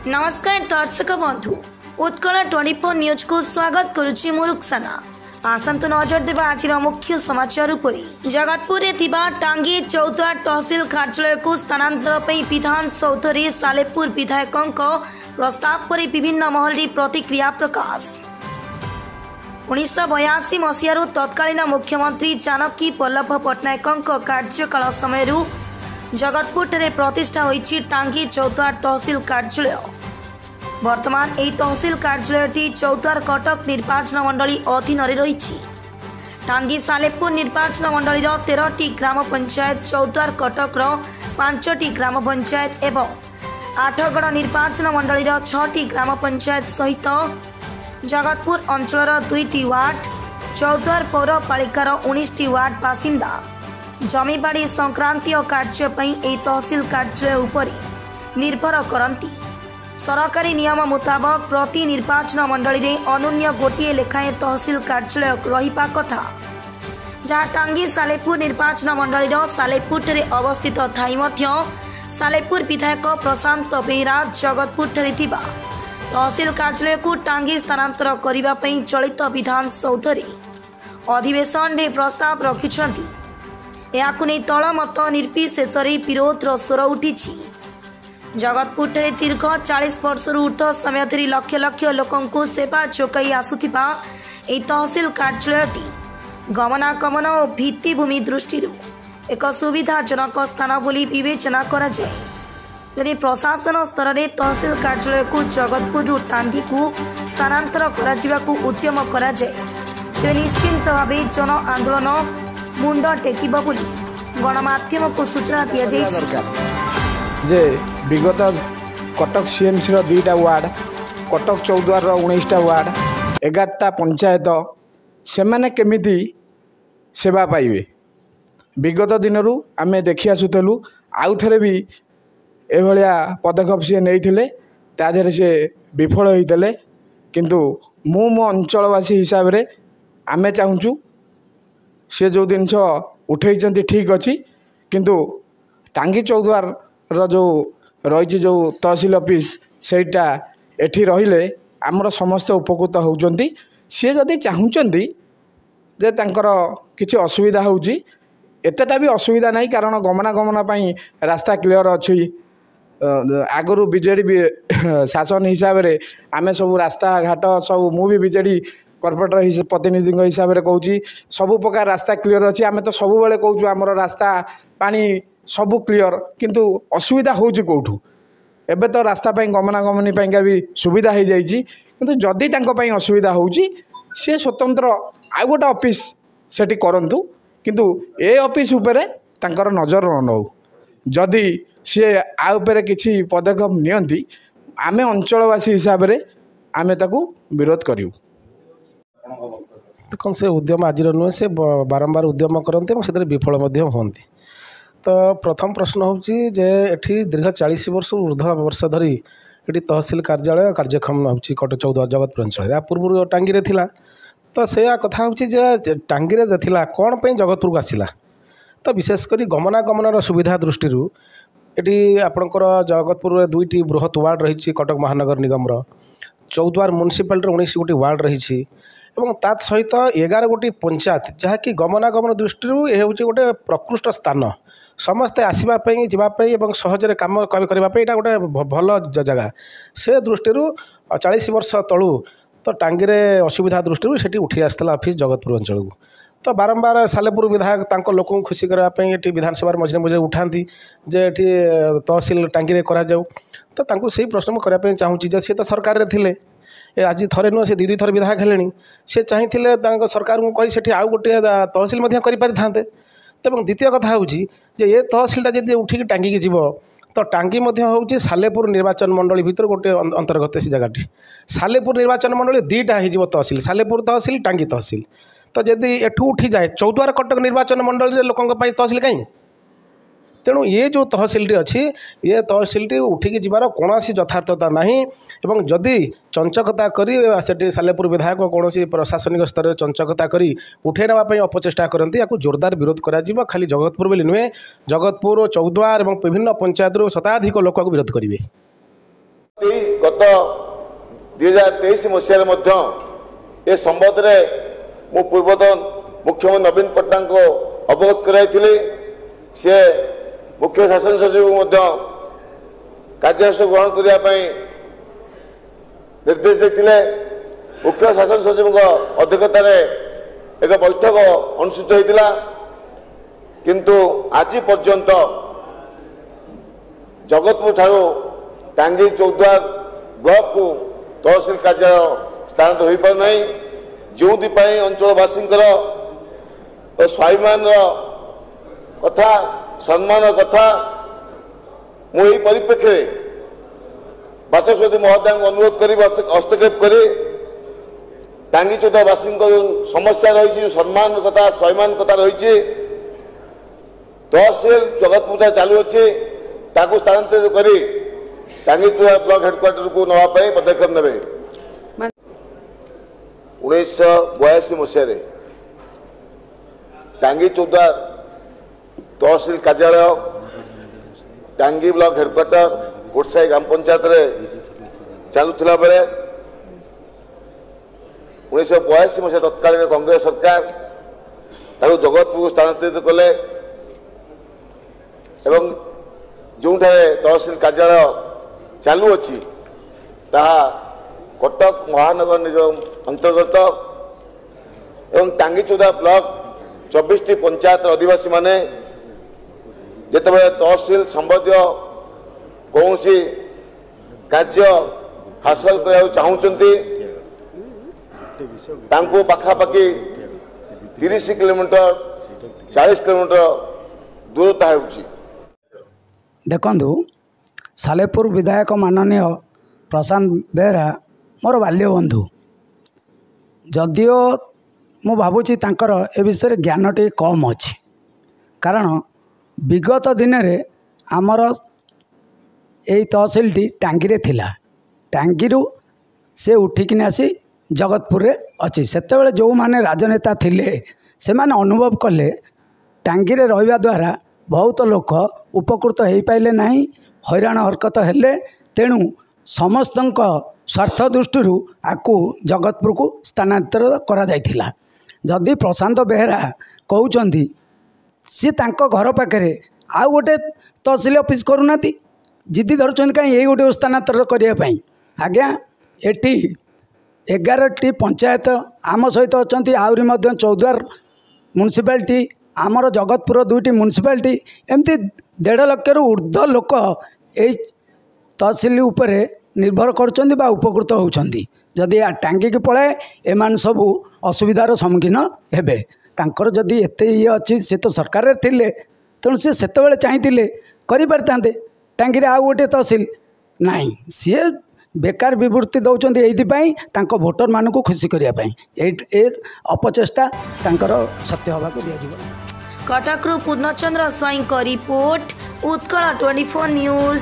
नमस्कार दर्शक बंधु उत्कल 24 न्यूज को स्वागत करुच्ची मुरुक्साना आसंतु नजर देवा आज मुख्य समाचार उपरि जगतपुर टांगी चौद्वार तहसिल कार्यालय को स्थानांतर पे विधान सौधरी सालेपुर विधायकों प्रस्ताव पर विभिन्न महल प्रतिक्रिया प्रकाश 1982 मसीह तत्कालीन मुख्यमंत्री जानकी वल्लभ पट्टनायक कार्यकाल समय जगतपुर प्रतिष्ठा होईछि टांगी चौद्वार तहसिल कार्यालय। वर्तमान यह तहसिल कार्यालयटी चौद्वार कटक निर्वाचन मंडली अधीन रही। टांगी सालेपुर निर्वाचन मंडली 13टी ग्राम पंचायत चौद्वार कटक 5टी ग्राम पंचायत एवं आठगड़ निर्वाचन मंडली 6टी ग्राम पंचायत सहित जगतपुर अंचल 2टी वार्ड चौद्वार पौरपालिकार 19टी वार्ड बासिंदा जमीबाड़ी संक्रांतीय कार्य तहसिल कार्यालय उपरि निर्भर करती। सरकारी नियम मुताबक प्रति निर्वाचन मंडली रे अनुन्य गोटे लेखाएं तहसिल कार्यालय रहिबा कथा, जहाँ टांगी सालेपुर निर्वाचन मंडली सालेपुर अवस्थित थाई मध्य सालेपुर विधायक प्रशांत बेहरा जगतपुर तहसिल कार्यालय को टांगी स्थानांतर करने चलित विधान सौधरी अधिवेशन में प्रस्ताव रखिछंती। याकु नहीं तल मत निर्विशेष विरोधर स्वर उठी। जगतपुर दीर्घ 40 वर्ष ऊर्ध्व समय धरी लक्ष लक्ष लोकंकु सेवा जोगाई आसुथिबा एही तहसिल कार्यालयटी गमनागमन और भित्तिभूमि दृष्टि एक सुविधाजनक स्थान बोली विवेचना करा जाए। यदि प्रशासन स्तर में तहसिल कार्यालय को जगतपुर टांगी को स्थानांतर करा उद्यम करा जाए तेज निश्चिंत भाव जन आंदोलन मुंड टेकिब बोली गणमाध्यम को सूचना दि जे विगत कटक सीएमसी दुईटा वार्ड कटक चौद्वार 19टा वार्ड 11टा पंचायत से माने केमिति सेवा पाइबे विगत दिन आमे देखि आसुलु आउ थे भी एभलिया पदक्षेप सी नहीं ताधे से विफल होते किंतु मो अंचलवासी हिसाब से आमे चाहूँ सी जो जिनस उठे ठीक अच्छी किंतु टांगी चौद्वार जो रही जो तहसिल ऑफिस सेटा एठी रहिले आमर समस्त उपकृत होउचंती। सी जदि चाहूँगी जे तांकर किछि असुविधा होउची एतेटा भी असुविधा नहीं कारण गमनागमन पाई रास्ता क्लियर अच्छी आगु बीजेडी शासन हिसाब से आमे सब रास्ता घाट सब मु भी बीजेडी कॉर्पोरेटर प्रतिनिधि हिसाब से कहूँ सबु प्रकार रास्ता क्लियर अच्छी आमे तो सब बेले कहूँ आमर रास्ता पानी सबू क्लियर किंतु असुविधा होउची कोठू एबे तो रास्ता पाई गमनागमन पाइका भी सुविधा हो जाइए किंतु जदि तांको पाई असुविधा होउची से स्वतंत्र आ गोटे ऑफिस सेठी करंतु किंतु ए ऑफिस उपरे तांकर नजर न नौ जदि सी आ उपरे किछि पदक्षेप नियंती आमे अंचलवासी हिसाब से आमे ताकू विरोध करिवु। कौन से उद्यम आज नुहे से बारंबार उद्यम करते से विफल होती। तो प्रथम प्रश्न होची जे एठी दीर्घ 40 वर्ष ऊर्ध्व वर्ष धरी ये तहसिल कार्यालय कार्यक्षम होची कटक चौद्वार जगतपुर अंचल या पूर्व टांगी थिला। तो से कथा होची जे टांगी थिला कौन पे जगतपुर को आसिला। तो विशेषकर गमनागमन सुविधा दृष्टि ये आपणकर जगतपुर 2टी बृहत वार्ड रही कटक महानगर निगम चौद्वार म्युनिसिपालिटी 19 गोटी वार्ड रही एवं तात सहित 11 गोटी पंचायत जहाँकि गमनागमन दृष्टि यह हूँ गोटे प्रकृष्ट स्थान समस्ते आसवाई जावाई और सहजरे कम करने यहाँ गोटे भल जगह से दृष्टि 40 वर्ष तलू तो टांगी असुविधा दृष्टि से उठी आसाला ऑफिस जगतपुर अंचल को। तो बारंबार सालेपुर विधायक तांको लोक खुशी करने ये विधानसभा मझे मझे उठाती जे ये तहसिल टांगी करा जाऊ। तो तांको सही प्रश्न करने चाहूँगी सी तो सरकार थे आज थे नुह से दुई थर विधायक हेले से चाहिए सरकार को कही से आउ गोटे तहसिल करें। तो द्वितीय कथा हूँ ये तहसिलटा जब उठिक टांगी की जीव तो टांगी हूँ सालेपुर निर्वाचन मंडली भितर गोटे अंतर्गत से जगह सालेपुर निर्वाचन मंडली 2टा हो तहसिल सालेपुर तहसिल टांगी तहसिल। तो जदि एठू उठी जाए चौद्वार कटक निर्वाचन मंडली लोकों तहसिल कहीं तेणु ये जो तहसिल अच्छी ये तहसिल उठिकी जीवार कौन यथार्थता ना एवं जदि चंचकता करी सालेपुर विधायक कौन प्रशासनिक स्तर में चंचकता करी उठे नापी अपचेषा करती या जोरदार विरोध कर खाली जगतपुर बोली नुहे जगतपुर चौद्वार और विभिन्न पंचायत शताधिक लोक विरोध करेंगे। गत 2023 मसीह ए संबंध में मु पूर्वतन मुख्यमंत्री नवीन पट्टनायक को अवगत कराई सी मुख्य शासन सचिव कार्यानुष्ठान ग्रहण करने निर्देश देते। मुख्य शासन सचिव अध्यक्षतार एक बैठक अनुष्ठित होता किंतु आज पर्यंत जगतपुर ठारू टांगी चौद्वार ब्लॉक को तहसील कार्यालय स्थानांतर हो पारना जो अंचलवासी स्वाभिमान कथा सम्मान कथा मुझे परिप्रेक्षी बाचस्पति महोदय अनुरोध कर हस्तक्षेप कर टांगी चौद्वारवासी समस्या रही सम्मान कथा स्वाभिमान कथा रही तहसील जगतपुर चालू अच्छी ताकू स्थानांतरित कर टांगी चौद्वार ब्लॉक हेडक्वार्टर को नापी पदक्षेप ने 1982 मसीह टांगी चौद्वार तहसील कार्यालय टांगी ब्लॉक हेडक्वार्टर कोटसाई ग्राम पंचायत रे चलुला बेले 1982 मसीह तत्कालीन कांग्रेस सरकार ताकू जगतपुर को स्थानांतरित कले एवं जो तहसील कार्यालय चालू अच्छी ताहा कटक महानगर निगम अंतर्गत एवं टांगी चौद्वार ब्लॉक 24टी पंचायत अधिवासी माने जिते तहसील संबंधी कौन कार्य हासिल करने चाहूँगी पाखापाखि 30 किलोमीटर 40 किलोमीटर दूरता होची। देखु सालेपुर विधायक माननीय प्रशांत बेहरा मोर बाल्य बंधु जदिओ मु भावुची तांकर ए विषय ज्ञान टे कम अच्छी कारण विगत दिन रे आमर यही तहसील टी टांगी रे थिला टांगी से उठिकिन आसी जगतपुर रे अच्छी सेतेबेले जो माने राजनेता थिले से माने अनुभव कले टांगी रे रहिबा द्वारा बहुत लोक उपकृत हो पाइले नहीं हैरान हरकत हेले तेणु समस्त स्वार्थ दृष्टि आकु जगतपुर को स्थानांतर करा जाइथिला। जदि प्रशांत बेहरा कहउचंदी सी तांको घर पाखे आउ गोटे तहसील ऑफिस करूना जिद्दी धरुचंदी कहीं यही गोटे स्थानांतर करने आज्ञा एटी 11टी पंचायत आम सहित अच्छी आहरी चौद्वार म्युनिसिपालिटी आमर जगतपुर 2टी म्युनिसिपालिटी एमती 1.5 लाख ऊर्ध्व लोक यही तहसील उपरे निर्भर करुँच उपकृत होती जदि टांगी की पलाए एमान सब असुविधार सम्मुखीन हेबे तांकर जदि एते ये अच्छी से तो सरकार थिले तेणु सी से चाहिए करें टांगी आउ गोटे तहसील नाई सी बेकार विवृत्ति दौरान ये भोटर मान को खुशी करने अपचेष्टा सत्य हवा को दिया। कटकरू पूर्णचंद्र स्वाई रिपोर्ट उत्कल 24 न्यूज।